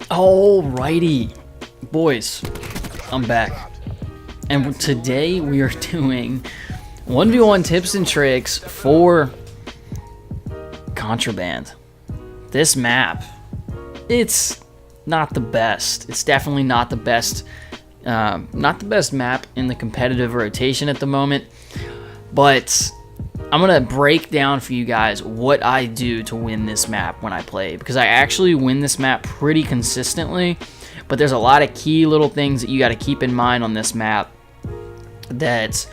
Alrighty, boys, I'm back. And today we are doing 1v1 tips and tricks for Contraband. This map, it's not the best. It's definitely not the best, map in the competitive rotation at the moment. But I'm gonna break down for you guys what I do to win this map when I play, because I actually win this map pretty consistently. But there's a lot of key little things that you got to keep in mind on this map that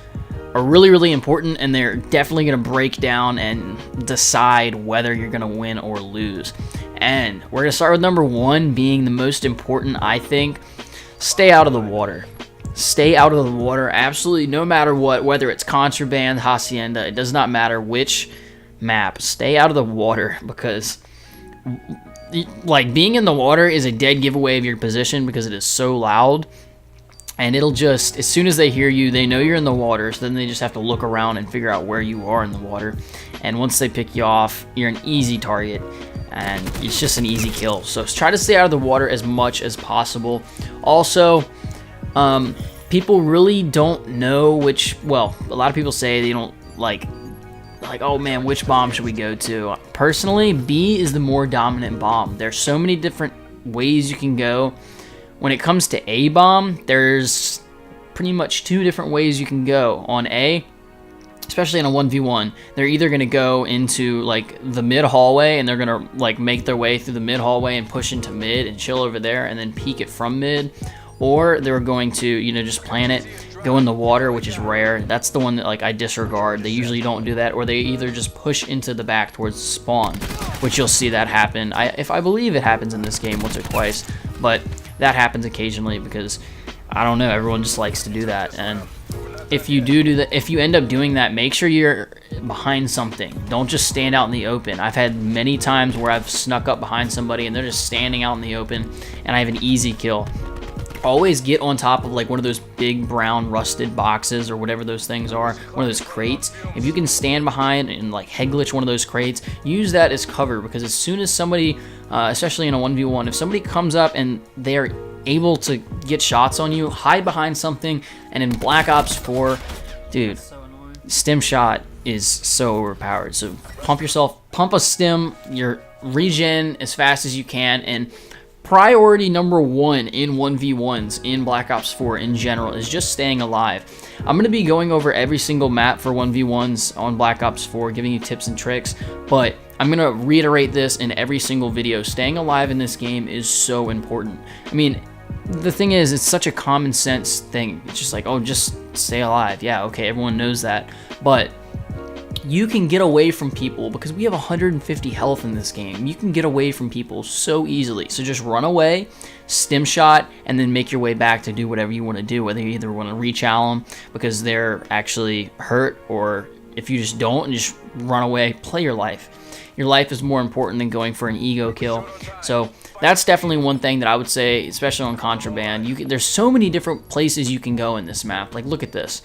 are really, really important, and they're definitely going to break down and decide whether you're going to win or lose. And we're going to start with number one being the most important, I think. Stay out of the water. Stay out of the water, absolutely, no matter what, whether it's Contraband, Hacienda, it does not matter which map. Stay out of the water, because like being in the water is a dead giveaway of your position, because it is so loud. And it'll just, as soon as they hear you, they know you're in the water, so then they just have to look around and figure out where you are in the water. And once they pick you off, you're an easy target, and it's just an easy kill. So try to stay out of the water as much as possible. Also, people really don't know which, well, a lot of people say they don't like, oh man, which bomb should we go to? Personally, B is the more dominant bomb. There's so many different ways you can go. When it comes to A bomb, there's pretty much two different ways you can go. On A, especially in a 1v1, they're either going to go into like the mid hallway, and they're going to like make their way through the mid hallway and push into mid and chill over there and then peek it from mid. Or they're going to, you know, just plan it, go in the water, which is rare. That's the one that like I disregard. They usually don't do that. Or they either just push into the back towards spawn, which you'll see that happen. I believe it happens in this game once or twice, but that happens occasionally because, I don't know, everyone just likes to do that. And if you do that, if you end up doing that, make sure you're behind something. Don't just stand out in the open. I've had many times where I've snuck up behind somebody and they're just standing out in the open, and I have an easy kill. Always get on top of like one of those big brown rusted boxes or whatever those things are, one of those crates. If you can stand behind and like head glitch one of those crates, use that as cover, because as soon as somebody, especially in a 1v1, if somebody comes up and they're able to get shots on you, hide behind something. And in Black Ops 4, dude, stim shot is so overpowered. So pump yourself, pump a stim, your regen as fast as you can. And priority number one in 1v1s in Black Ops 4 in general is just staying alive. I'm going to be going over every single map for 1v1s on Black Ops 4, giving you tips and tricks, but I'm going to reiterate this in every single video. Staying alive in this game is so important. I mean, the thing is, it's such a common sense thing. It's just like, oh, just stay alive. Yeah, okay, everyone knows that. But you can get away from people, because we have 150 health in this game. You can get away from people so easily. So just run away, stim shot, and then make your way back to do whatever you want to do, whether you either want to rechow them because they're actually hurt, or if you just don't and just run away, play your life. Your life is more important than going for an ego kill. So that's definitely one thing that I would say, especially on Contraband. There's so many different places you can go in this map. Like, look at this.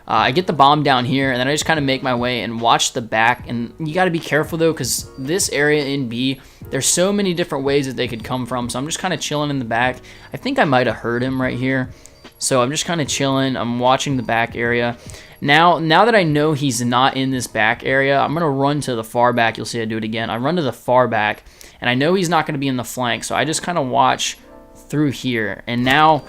I get the bomb down here, and then I just kind of make my way and watch the back. And you got to be careful, though, because this area in B, there's so many different ways that they could come from. So I'm just kind of chilling in the back. I think I might have heard him right here. So I'm just kind of chilling. I'm watching the back area. Now that I know he's not in this back area, I'm going to run to the far back. You'll see I do it again. I run to the far back, and I know he's not going to be in the flank. So I just kind of watch through here. And now,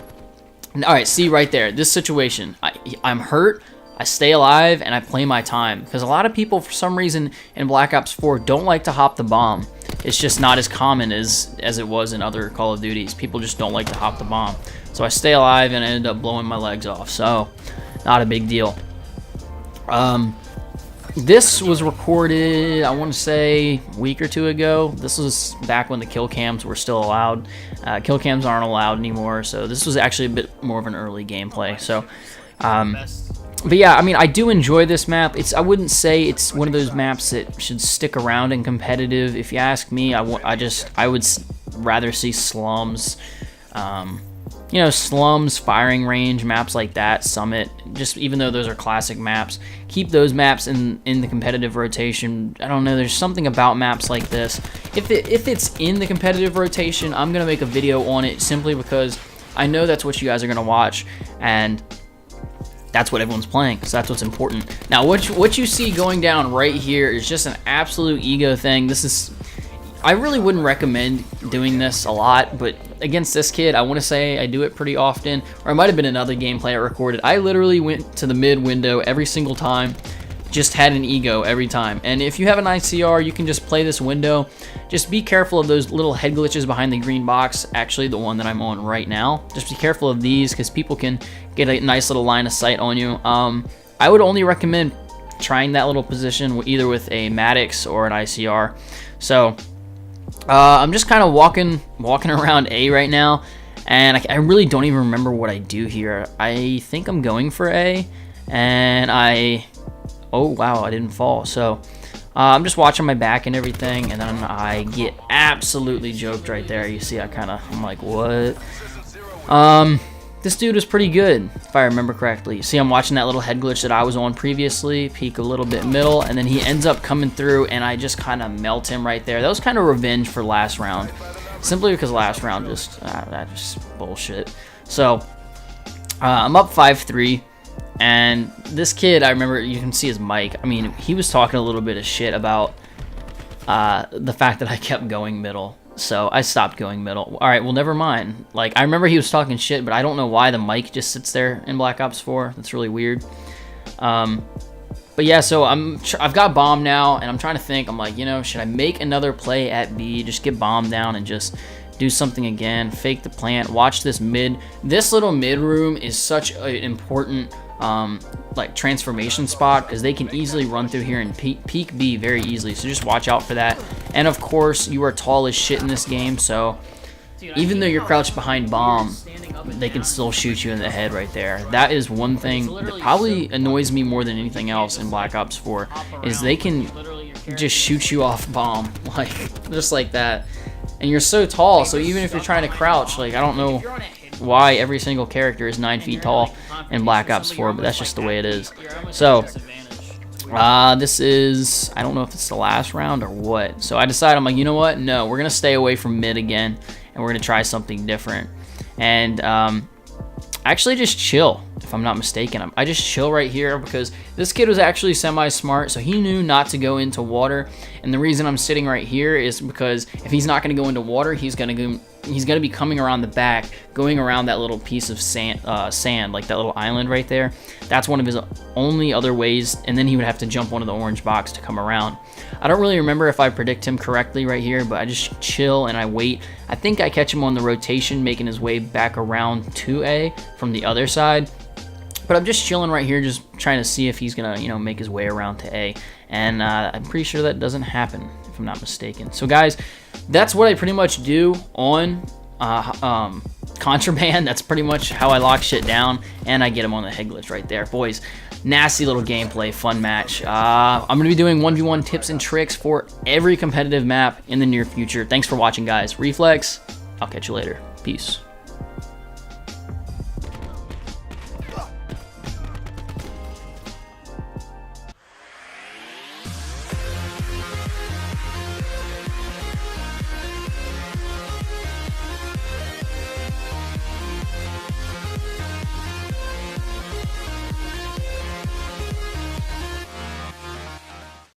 all right, see right there, this situation. I'm hurt, I stay alive, and I play my time. Because a lot of people, for some reason, in Black Ops 4 don't like to hop the bomb. It's just not as common as it was in other Call of Duties. People just don't like to hop the bomb. So I stay alive, and I end up blowing my legs off. So, not a big deal. This was recorded, I want to say, a week or two ago. This was back when the kill cams were still allowed. Kill cams aren't allowed anymore, so this was actually a bit more of an early gameplay. So, but yeah, I mean, I do enjoy this map. I wouldn't say it's one of those maps that should stick around in competitive. If you ask me, I would rather see slums, you know, slums, firing range, maps like that, summit, just even though those are classic maps, keep those maps in the competitive rotation. I don't know, there's something about maps like this. If it's in the competitive rotation, I'm gonna make a video on it simply because I know that's what you guys are gonna watch, and that's what everyone's playing, so that's what's important. Now, what you see going down right here is just an absolute ego thing. I really wouldn't recommend doing this a lot, but against this kid, I want to say I do it pretty often, or it might have been another gameplay I recorded. I literally went to the mid window every single time, just had an ego every time. And if you have an ICR, you can just play this window. Just be careful of those little head glitches behind the green box, actually the one that I'm on right now. Just be careful of these because people can get a nice little line of sight on you. I would only recommend trying that little position either with a Maddox or an ICR. So I'm just kind of walking around A right now, and I really don't even remember what I do here. I think I'm going for A, and oh wow, I didn't fall. So I'm just watching my back and everything, and then I get absolutely joked right there. You see, I'm like, what? This dude is pretty good, if I remember correctly. See, I'm watching that little head glitch that I was on previously, peek a little bit middle, and then he ends up coming through, and I just kind of melt him right there. That was kind of revenge for last round, simply because last round that just bullshit. So I'm up 5-3, and this kid, I remember, you can see his mic. I mean, he was talking a little bit of shit about the fact that I kept going middle. So I stopped going middle. All right, well, never mind. Like, I remember he was talking shit, but I don't know why the mic just sits there in Black Ops 4. That's really weird. But yeah, so I've got bomb now, and I'm trying to think. I'm like, you know, should I make another play at B, just get bomb down and just do something again, fake the plant, watch this mid. This little mid room is such an important like transformation spot because they can easily run through here and peek B very easily, so just watch out for that. And of course, you are tall as shit in this game, so even though you're crouched behind bomb, they can still shoot you in the head right there. That is one thing that probably annoys me more than anything else in Black Ops 4, is they can just shoot you off bomb, like just like that. And you're so tall, so even if you're trying to crouch, like, I don't know why every single character is 9 feet tall in Black Ops 4, but that's just the way it is. So this is, I don't know if it's the last round or what, so I decided, I'm like, you know what, no, we're gonna stay away from mid again, and we're gonna try something different. And actually just chill, if I'm not mistaken. I just chill right here because this kid was actually semi-smart, so he knew not to go into water. And the reason I'm sitting right here is because if he's not going to go into water, he's going to be coming around the back, going around that little piece of sand, like that little island right there. That's one of his only other ways, and then he would have to jump onto the orange box to come around. I don't really remember if I predict him correctly right here, but I just chill and I wait. I think I catch him on the rotation, making his way back around to A from the other side. But I'm just chilling right here, just trying to see if he's gonna, you know, make his way around to A. And I'm pretty sure that doesn't happen, if I'm not mistaken. So guys, that's what I pretty much do on Contraband. That's pretty much how I lock shit down, and I get him on the head glitch right there. Boys, nasty little gameplay, fun match. I'm going to be doing 1v1 tips and tricks for every competitive map in the near future. Thanks for watching, guys. Reflex, I'll catch you later. Peace.